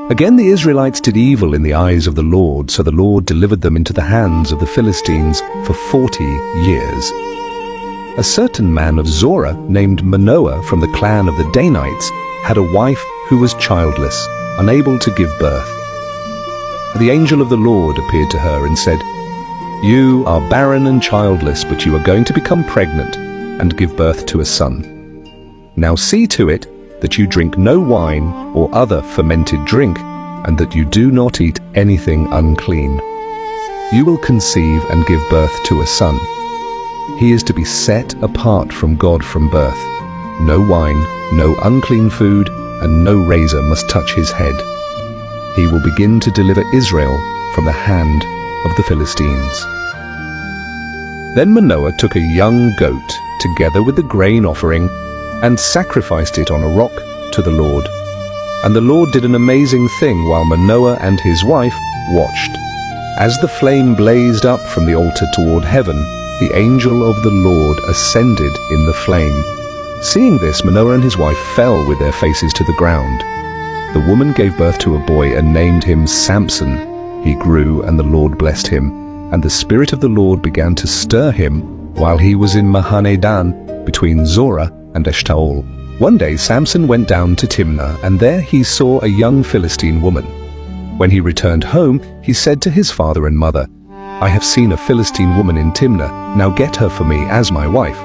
Again the Israelites did evil in the eyes of the Lord, so the Lord delivered them into the hands of the Philistines for 40 years. A certain man of Zorah named Manoah from the clan of the Danites had a wife who was childless, unable to give birth. The angel of the Lord appeared to her and said, "You are barren and childless, but you are going to become pregnant and give birth to a son. Now see to it that you drink no wine or other fermented drink, and that you do not eat anything unclean. You will conceive and give birth to a son. He is to be set apart from God from birth. No wine, no unclean food, and no razor must touch his head. He will begin to deliver Israel from the hand of the Philistines." Then Manoah took a young goat, together with the grain offering, and sacrificed it on a rock to the Lord. And the Lord did an amazing thing while Manoah and his wife watched. As the flame blazed up from the altar toward heaven, the angel of the Lord ascended in the flame. Seeing this, Manoah and his wife fell with their faces to the ground. The woman gave birth to a boy and named him Samson. He grew, and the Lord blessed him, and the Spirit of the Lord began to stir him while he was in Mahaneh-dan, between Zorah and Eshtaol. One day Samson went down to Timnah, and there he saw a young Philistine woman. When he returned home, he said to his father and mother, "I have seen a Philistine woman in Timnah. Now get her for me as my wife."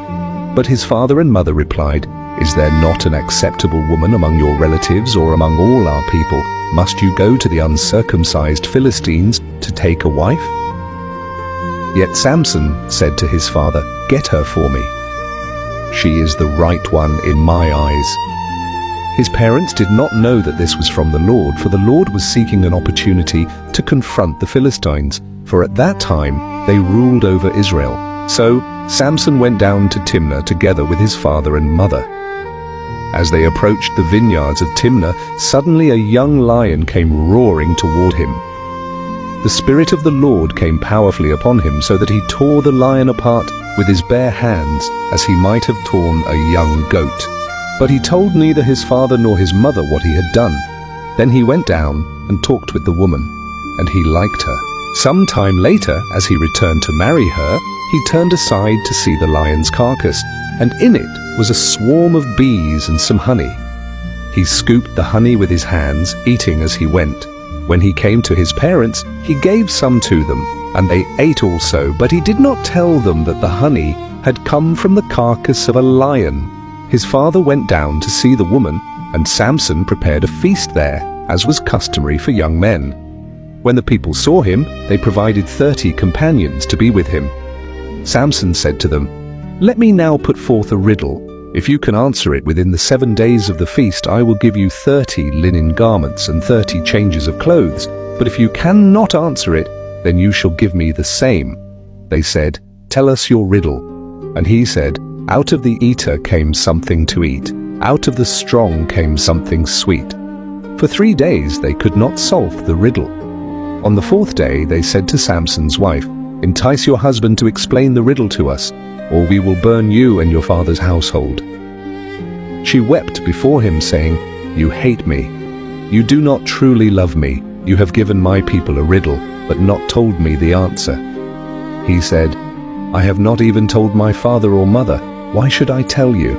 But his father and mother replied, "Is there not an acceptable woman among your relatives or among all our people? Must you go to the uncircumcised Philistines to take a wife?" Yet Samson said to his father, "Get her for me. She is the right one in my eyes." His parents did not know that this was from the Lord, for the Lord was seeking an opportunity to confront the Philistines, for at that time they ruled over Israel. So Samson went down to Timnah together with his father and mother. As they approached the vineyards of Timnah, suddenly a young lion came roaring toward him. The Spirit of the Lord came powerfully upon him, so that he tore the lion apart with his bare hands, as he might have torn a young goat. But he told neither his father nor his mother what he had done. Then he went down and talked with the woman, and he liked her. Some time later, as he returned to marry her, he turned aside to see the lion's carcass, and in it was a swarm of bees and some honey. He scooped the honey with his hands, eating as he went. When he came to his parents, he gave some to them, and they ate also, but he did not tell them that the honey had come from the carcass of a lion. His father went down to see the woman, and Samson prepared a feast there, as was customary for young men. When the people saw him, they provided 30 companions to be with him. Samson said to them, "Let me now put forth a riddle. If you can answer it within the 7 days of the feast, I will give you 30 linen garments and 30 changes of clothes. But if you cannot answer it, then you shall give me the same." They said, "Tell us your riddle." And he said, "Out of the eater came something to eat. Out of the strong came something sweet." For 3 days they could not solve the riddle. On the 4th day they said to Samson's wife, "Entice your husband to explain the riddle to us, or we will burn you and your father's household." She wept before him, saying, "You hate me. You do not truly love me. You have given my people a riddle, but not told me the answer." He said, "I have not even told my father or mother. Why should I tell you?"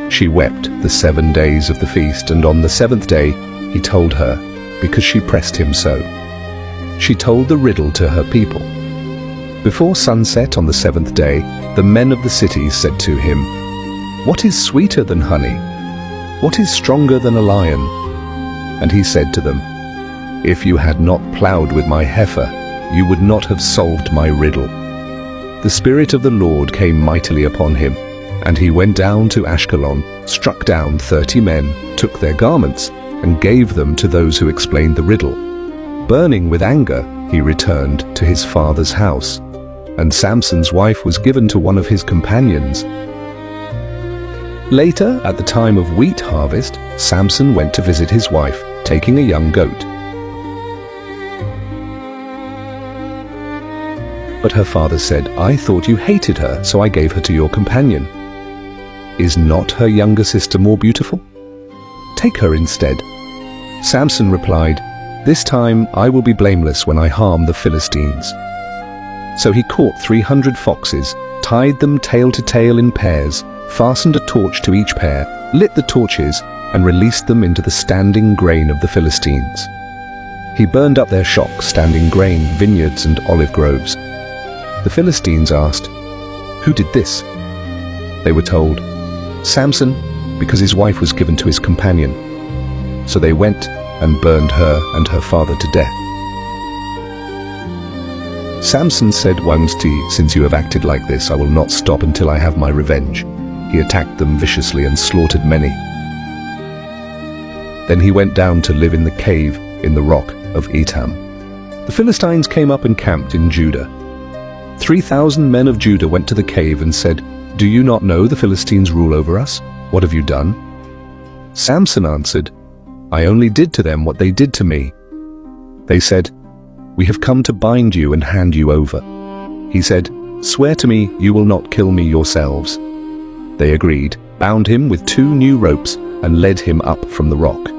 She wept the 7 days of the feast, and on the 7th day he told her, because she pressed him so. She told the riddle to her people. Before sunset on the 7th day, the men of the city said to him, "What is sweeter than honey? What is stronger than a lion?" And he said to them, "If you had not plowed with my heifer, you would not have solved my riddle." The Spirit of the Lord came mightily upon him, and he went down to Ashkelon, struck down 30 men, took their garments, and gave them to those who explained the riddle. Burning with anger, he returned to his father's house, and Samson's wife was given to one of his companions. Later, at the time of wheat harvest, Samson went to visit his wife, taking a young goat. But her father said, "I thought you hated her, so I gave her to your companion. Is not her younger sister more beautiful? Take her instead." Samson replied, "This time I will be blameless when I harm the Philistines." So he caught 300 foxes, tied them tail to tail in pairs, fastened a torch to each pair, lit the torches, and released them into the standing grain of the Philistines. He burned up their shocks, standing grain, vineyards, and olive groves. The Philistines asked, "Who did this?" They were told, "Samson, because his wife was given to his companion." So they went and burned her and her father to death. Samson said once to, "Since you have acted like this, I will not stop until I have my revenge." He attacked them viciously and slaughtered many. Then he went down to live in the cave in the rock of Etam. The Philistines came up and camped in Judah. 3,000 men of Judah went to the cave and said, "Do you not know the Philistines rule over us? What have you done?" Samson answered, "I only did to them what they did to me." They said, "We have come to bind you and hand you over." He said, "Swear to me you will not kill me yourselves." They agreed, bound him with 2 new ropes, and led him up from the rock.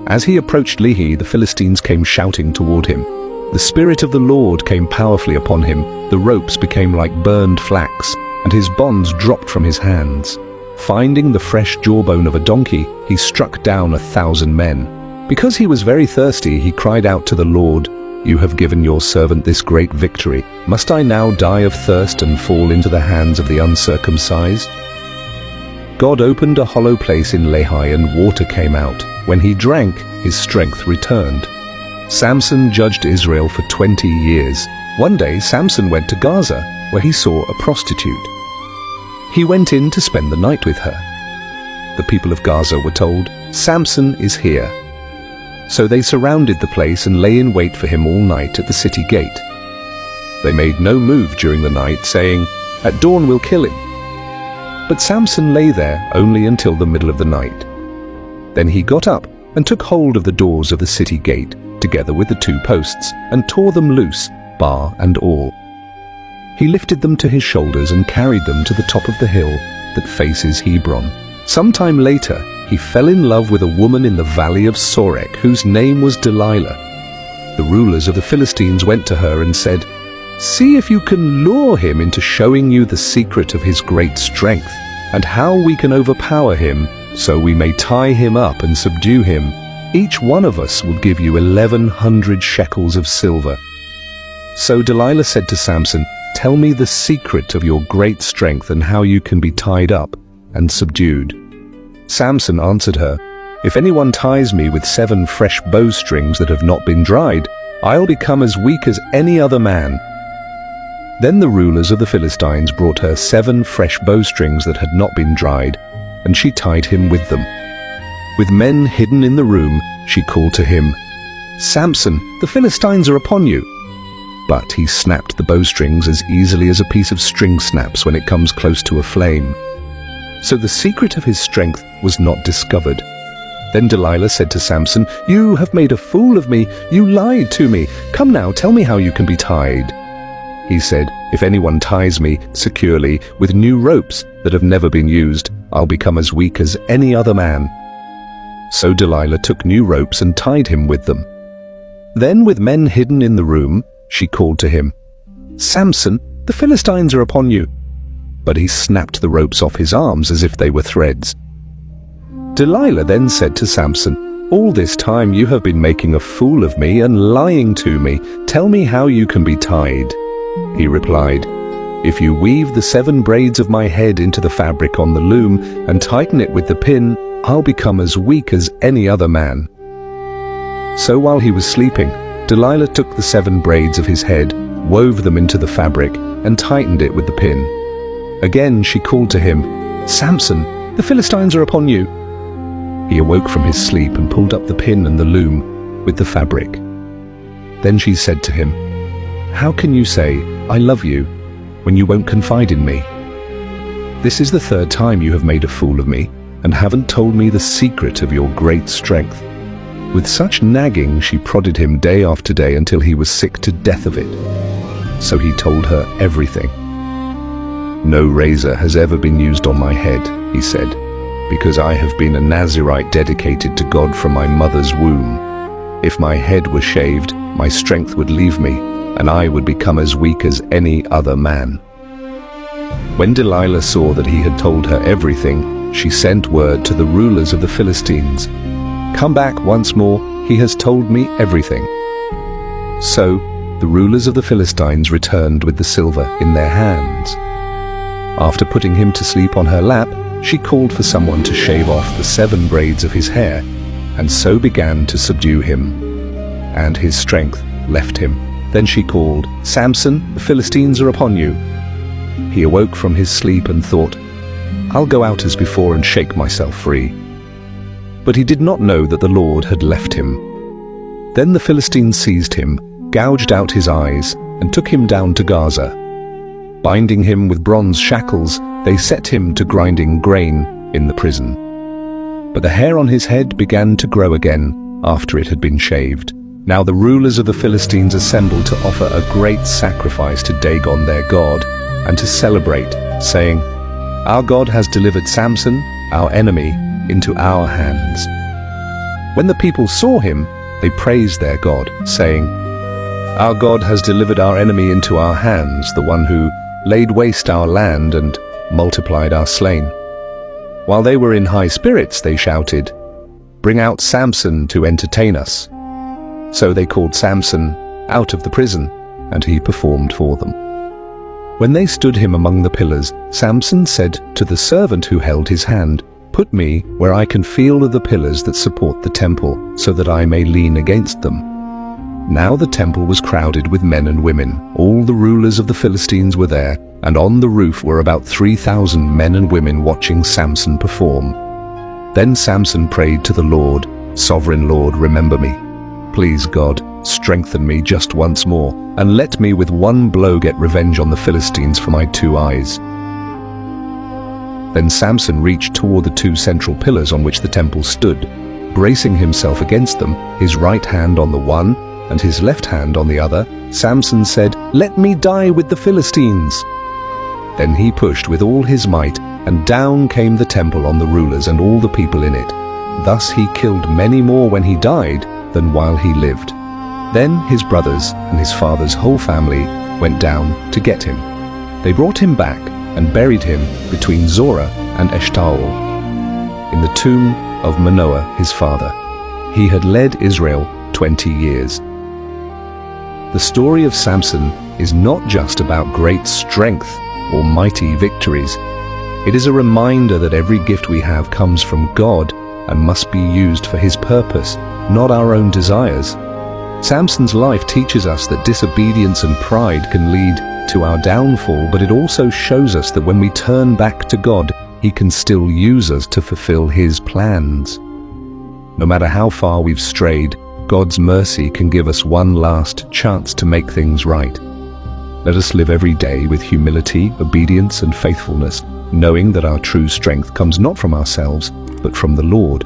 As he approached Lehi, the Philistines came shouting toward him. The Spirit of the Lord came powerfully upon him. The ropes became like burned flax, and his bonds dropped from his hands. Finding the fresh jawbone of a donkey, he struck down 1,000 men. Because he was very thirsty, he cried out to the Lord, "You have given your servant this great victory. Must I now die of thirst and fall into the hands of the uncircumcised?" God opened a hollow place in Lehi, and water came out. When he drank, his strength returned. Samson judged Israel for 20 years. One day, Samson went to Gaza, where he saw a prostitute. He went in to spend the night with her. The people of Gaza were told, "Samson is here." So they surrounded the place and lay in wait for him all night at the city gate. They made no move during the night, saying, "At dawn we'll kill him." But Samson lay there only until the middle of the night. Then he got up and took hold of the doors of the city gate, together with the 2 posts, and tore them loose, bar and all. He lifted them to his shoulders and carried them to the top of the hill that faces Hebron. Some time later, he fell in love with a woman in the valley of Sorek, whose name was Delilah. The rulers of the Philistines went to her and said, "See if you can lure him into showing you the secret of his great strength, and how we can overpower him, so we may tie him up and subdue him. Each one of us will give you 1,100 shekels of silver." So Delilah said to Samson, "Tell me the secret of your great strength and how you can be tied up and subdued." Samson answered her, "If anyone ties me with 7 fresh bowstrings that have not been dried, I'll become as weak as any other man." Then the rulers of the Philistines brought her 7 fresh bowstrings that had not been dried, and she tied him with them. With men hidden in the room, she called to him, "Samson, the Philistines are upon you." But he snapped the bowstrings as easily as a piece of string snaps when it comes close to a flame. So the secret of his strength was not discovered. Then Delilah said to Samson, "You have made a fool of me. You lied to me. Come now, tell me how you can be tied." He said, "If anyone ties me securely with new ropes that have never been used, I'll become as weak as any other man." So Delilah took new ropes and tied him with them. Then, with men hidden in the room, she called to him, "Samson, the Philistines are upon you." But he snapped the ropes off his arms as if they were threads. Delilah then said to Samson, "All this time you have been making a fool of me and lying to me. Tell me how you can be tied." He replied, "If you weave the 7 braids of my head into the fabric on the loom and tighten it with the pin, I'll become as weak as any other man." So while he was sleeping, Delilah took the 7 braids of his head, wove them into the fabric, and tightened it with the pin. Again she called to him, "Samson, the Philistines are upon you." He awoke from his sleep and pulled up the pin and the loom with the fabric. Then she said to him, "How can you say, 'I love you,' when you won't confide in me? This is the 3rd time you have made a fool of me, and haven't told me the secret of your great strength." With such nagging, she prodded him day after day until he was sick to death of it. So he told her everything. "No razor has ever been used on my head," he said, because I have been a Nazirite dedicated to God from my mother's womb. If my head were shaved, my strength would leave me, and I would become as weak as any other man." When Delilah saw that he had told her everything, she sent word to the rulers of the Philistines, "Come back once more, he has told me everything." So the rulers of the Philistines returned with the silver in their hands. After putting him to sleep on her lap, she called for someone to shave off the 7 braids of his hair, and so began to subdue him. And his strength left him. Then she called, "Samson, the Philistines are upon you." He awoke from his sleep and thought, "I'll go out as before and shake myself free." But he did not know that the Lord had left him. Then the Philistines seized him, gouged out his eyes, and took him down to Gaza. Binding him with bronze shackles, they set him to grinding grain in the prison. But the hair on his head began to grow again after it had been shaved. Now the rulers of the Philistines assembled to offer a great sacrifice to Dagon their god, and to celebrate, saying, "Our God has delivered Samson, our enemy, into our hands." When the people saw him, they praised their God, saying, "Our God has delivered our enemy into our hands, the one who laid waste our land and multiplied our slain." While they were in high spirits, they shouted, "Bring out Samson to entertain us." So they called Samson out of the prison, and he performed for them. When they stood him among the pillars, Samson said to the servant who held his hand, "Put me where I can feel the pillars that support the temple, so that I may lean against them." Now the temple was crowded with men and women. All the rulers of the Philistines were there, and on the roof were about 3,000 men and women watching Samson perform. Then Samson prayed to the Lord, "Sovereign Lord, remember me. Please, God, strengthen me just once more, and let me with one blow get revenge on the Philistines for my 2 eyes." Then Samson reached toward the 2 central pillars on which the temple stood. Bracing himself against them, his right hand on the one and his left hand on the other, Samson said, "Let me die with the Philistines." Then he pushed with all his might, and down came the temple on the rulers and all the people in it. Thus he killed many more when he died than while he lived. Then his brothers and his father's whole family went down to get him. They brought him back and buried him between Zorah and Eshtaol, in the tomb of Manoah his father. He had led Israel 20 years. The story of Samson is not just about great strength or mighty victories. It is a reminder that every gift we have comes from God and must be used for His purpose, not our own desires. Samson's life teaches us that disobedience and pride can lead to our downfall, but it also shows us that when we turn back to God, He can still use us to fulfill His plans. No matter how far we've strayed, God's mercy can give us one last chance to make things right. Let us live every day with humility, obedience, and faithfulness, knowing that our true strength comes not from ourselves, but from the Lord.